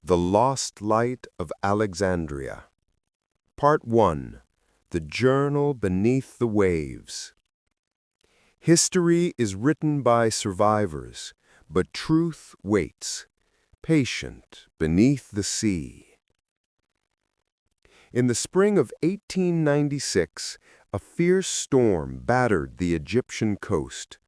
The Lost Light of Alexandria. Part 1. The Journal Beneath the Waves. History is written by survivors, but truth waits, patient beneath the sea. In the spring of 1896, a fierce storm battered the Egyptian coast.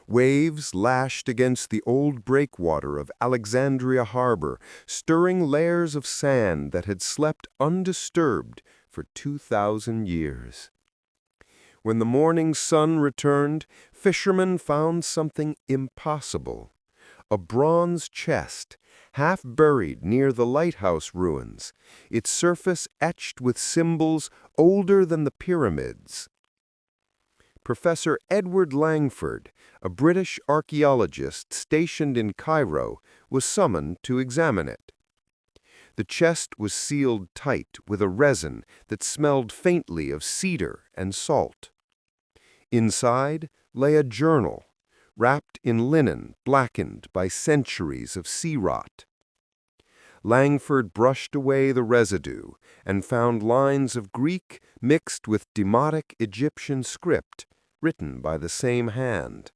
Waves lashed against the old breakwater of Alexandria harbor, stirring layers of sand that had slept undisturbed for 2,000 years. When the morning sun returned, fishermen found something impossible. A bronze chest, half buried near the lighthouse ruins, its surface etched with symbols older than the pyramids. Professor Edward Langford, a British archaeologist stationed in Cairo, was summoned to examine it. The chest was sealed tight with a resin that smelled faintly of cedar and salt. Inside lay a journal, wrapped in linen blackened by centuries of sea rot. Langford brushed away the residue and found lines of Greek mixed with Demotic Egyptian script, written by the same hand.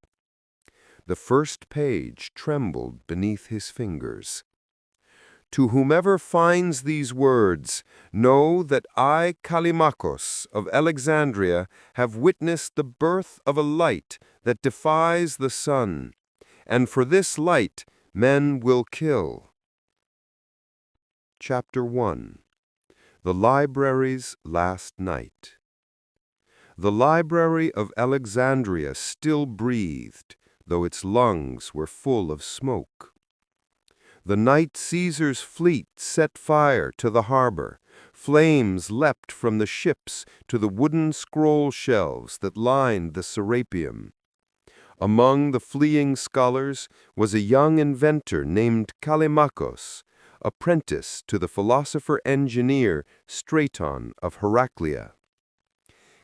The first page trembled beneath his fingers. To whomever finds these words, know that I, Callimachus of Alexandria, have witnessed the birth of a light that defies the sun, and for this light men will kill. Chapter 1. The Library's Last Night. The Library of Alexandria still breathed, though its lungs were full of smoke. The night Caesar's fleet set fire to the harbor. Flames leapt from the ships to the wooden scroll shelves that lined the Serapeum. Among the fleeing scholars was a young inventor named Callimachus, apprentice to the philosopher-engineer Straton of Heraclea.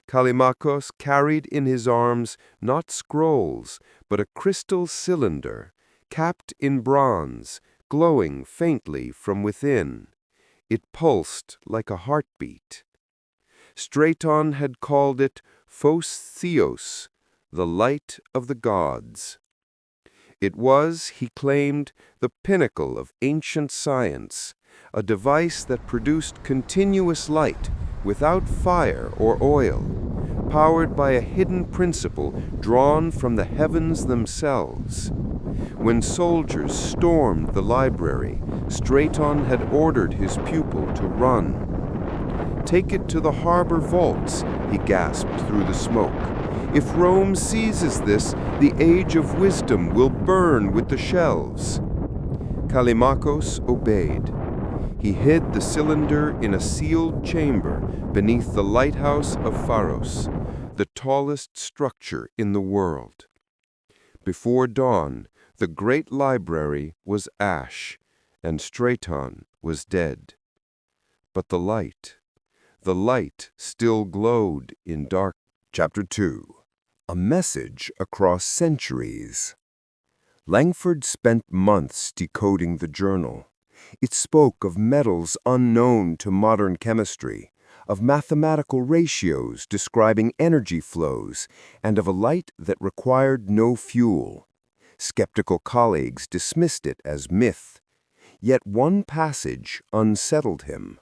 Callimachus carried in his arms not scrolls, but a crystal cylinder, capped in bronze, glowing faintly from within. It pulsed like a heartbeat. Straton had called it Phos Theos, the light of the gods. It was, he claimed, the pinnacle of ancient science, a device that produced continuous light without fire or oil, powered by a hidden principle drawn from the heavens themselves. When soldiers stormed the library, Straton had ordered his pupil to run. "Take it to the harbor vaults," he gasped through the smoke. "If Rome seizes this, the age of wisdom will burn with the shelves." Callimachus obeyed. He hid the cylinder in a sealed chamber beneath the lighthouse of Pharos, the tallest structure in the world. Before dawn, the great library was ash, and Straton was dead. But the light still glowed in dark. Chapter 2. A Message Across Centuries. Langford spent months decoding the journal. It spoke of metals unknown to modern chemistry, of mathematical ratios describing energy flows, and of a light that required no fuel. Skeptical colleagues dismissed it as myth. Yet one passage unsettled him.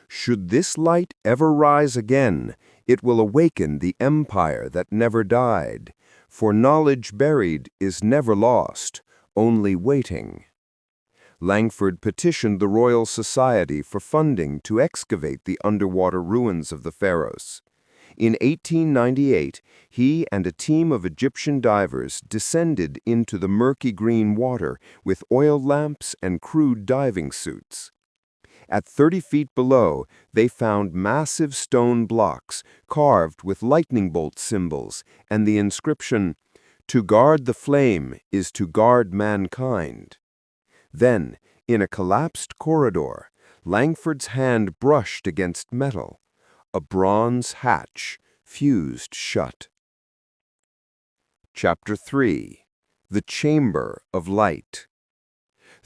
"Should this light ever rise again, it will awaken the empire that never died, for knowledge buried is never lost, only waiting." Langford petitioned the Royal Society for funding to excavate the underwater ruins of the Pharos. In 1898, he and a team of Egyptian divers descended into the murky green water with oil lamps and crude diving suits. At 30 feet below, they found massive stone blocks carved with lightning bolt symbols and the inscription, "To guard the flame is to guard mankind." Then, in a collapsed corridor, Langford's hand brushed against metal. A bronze hatch fused shut. Chapter 3. The Chamber of Light.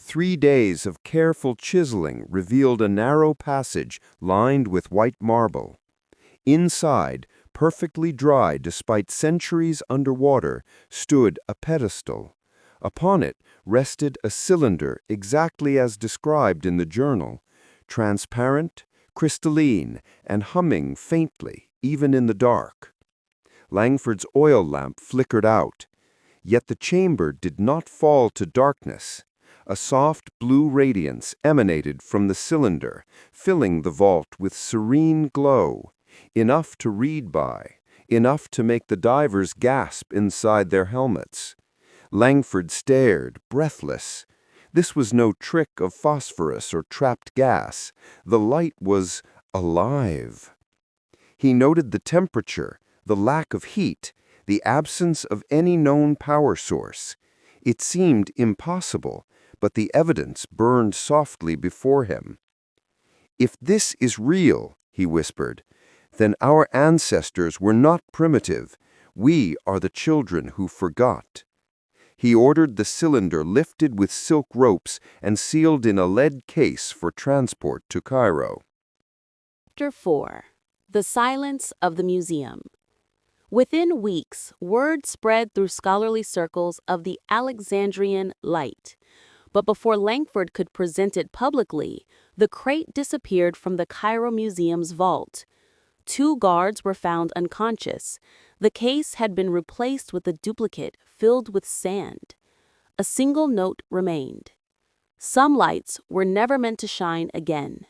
3 days of careful chiseling revealed a narrow passage lined with white marble. Inside, perfectly dry despite centuries underwater, stood a pedestal. Upon it rested a cylinder exactly as described in the journal, transparent, crystalline, and humming faintly, even in the dark. Langford's oil lamp flickered out, yet the chamber did not fall to darkness. A soft blue radiance emanated from the cylinder, filling the vault with serene glow, enough to read by, enough to make the divers gasp inside their helmets. Langford stared, breathless. This was no trick of phosphorus or trapped gas. The light was alive. He noted the temperature, the lack of heat, the absence of any known power source. It seemed impossible, but the evidence burned softly before him. "If this is real," he whispered, "then our ancestors were not primitive. We are the children who forgot." He ordered the cylinder lifted with silk ropes and sealed in a lead case for transport to Cairo. Chapter 4. The Silence of the Museum. Within weeks, word spread through scholarly circles of the Alexandrian light. But before Langford could present it publicly, the crate disappeared from the Cairo Museum's vault. 2 guards were found unconscious. The case had been replaced with a duplicate filled with sand. A single note remained. Some lights were never meant to shine again.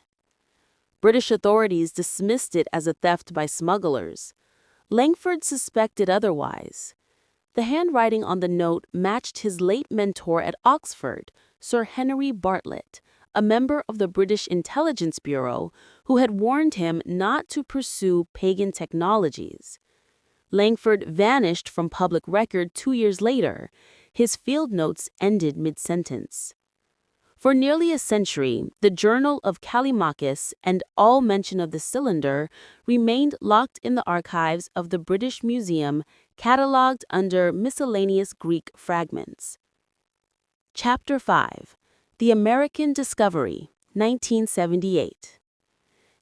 British authorities dismissed it as a theft by smugglers. Langford suspected otherwise. The handwriting on the note matched his late mentor at Oxford, Sir Henry Bartlett, a member of the British Intelligence Bureau who had warned him not to pursue pagan technologies. Langford vanished from public record 2 years later. His field notes ended mid-sentence. For nearly a century, the Journal of Callimachus and all mention of the cylinder remained locked in the archives of the British Museum, catalogued under miscellaneous Greek fragments. Chapter 5. The American Discovery, 1978.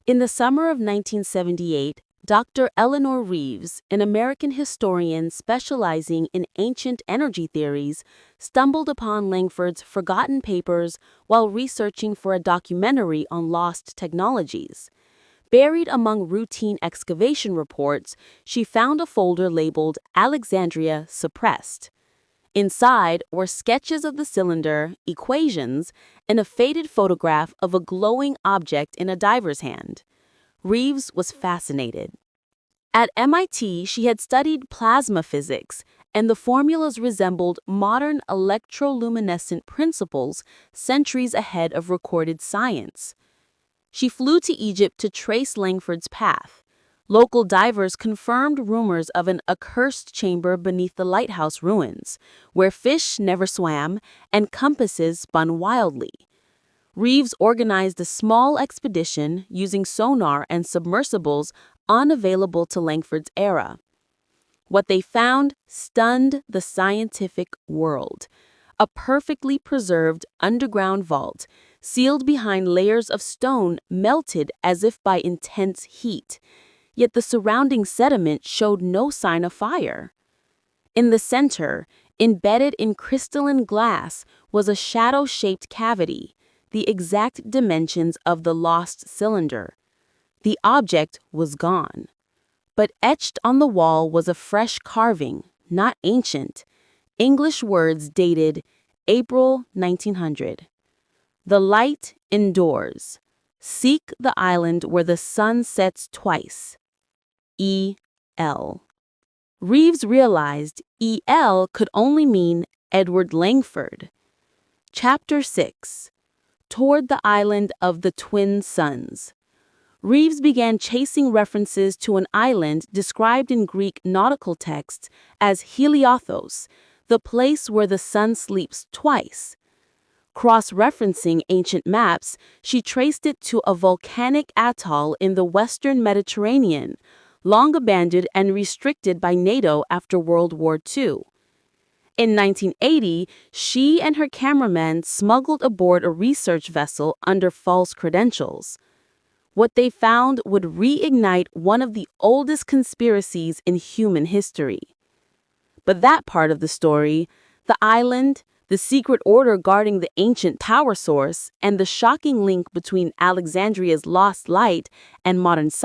In the summer of 1978, Dr. Eleanor Reeves, an American historian specializing in ancient energy theories, stumbled upon Langford's forgotten papers while researching for a documentary on lost technologies. Buried among routine excavation reports, she found a folder labeled Alexandria Suppressed. Inside were sketches of the cylinder, equations, and a faded photograph of a glowing object in a diver's hand. Reeves was fascinated. At MIT, she had studied plasma physics, and the formulas resembled modern electroluminescent principles centuries ahead of recorded science. She flew to Egypt to trace Langford's path. Local divers confirmed rumors of an accursed chamber beneath the lighthouse ruins, where fish never swam and compasses spun wildly. Reeves organized a small expedition using sonar and submersibles unavailable to Langford's era. What they found stunned the scientific world. A perfectly preserved underground vault, sealed behind layers of stone melted as if by intense heat. Yet the surrounding sediment showed no sign of fire. In the center, embedded in crystalline glass, was a shadow-shaped cavity, the exact dimensions of the lost cylinder. The object was gone. But etched on the wall was a fresh carving, not ancient. English words dated April 1900. The light endures. Seek the island where the sun sets twice. E.L. Reeves realized E.L. could only mean Edward Langford. Chapter 6. Toward the Island of the Twin Suns. Reeves began chasing references to an island described in Greek nautical texts as Heliothos, the place where the sun sleeps twice. Cross-referencing ancient maps, she traced it to a volcanic atoll in the western Mediterranean, long abandoned and restricted by NATO after World War II. In 1980, she and her cameraman smuggled aboard a research vessel under false credentials. What they found would reignite one of the oldest conspiracies in human history. But that part of the story, the island, the secret order guarding the ancient power source, and the shocking link between Alexandria's lost light and modern science,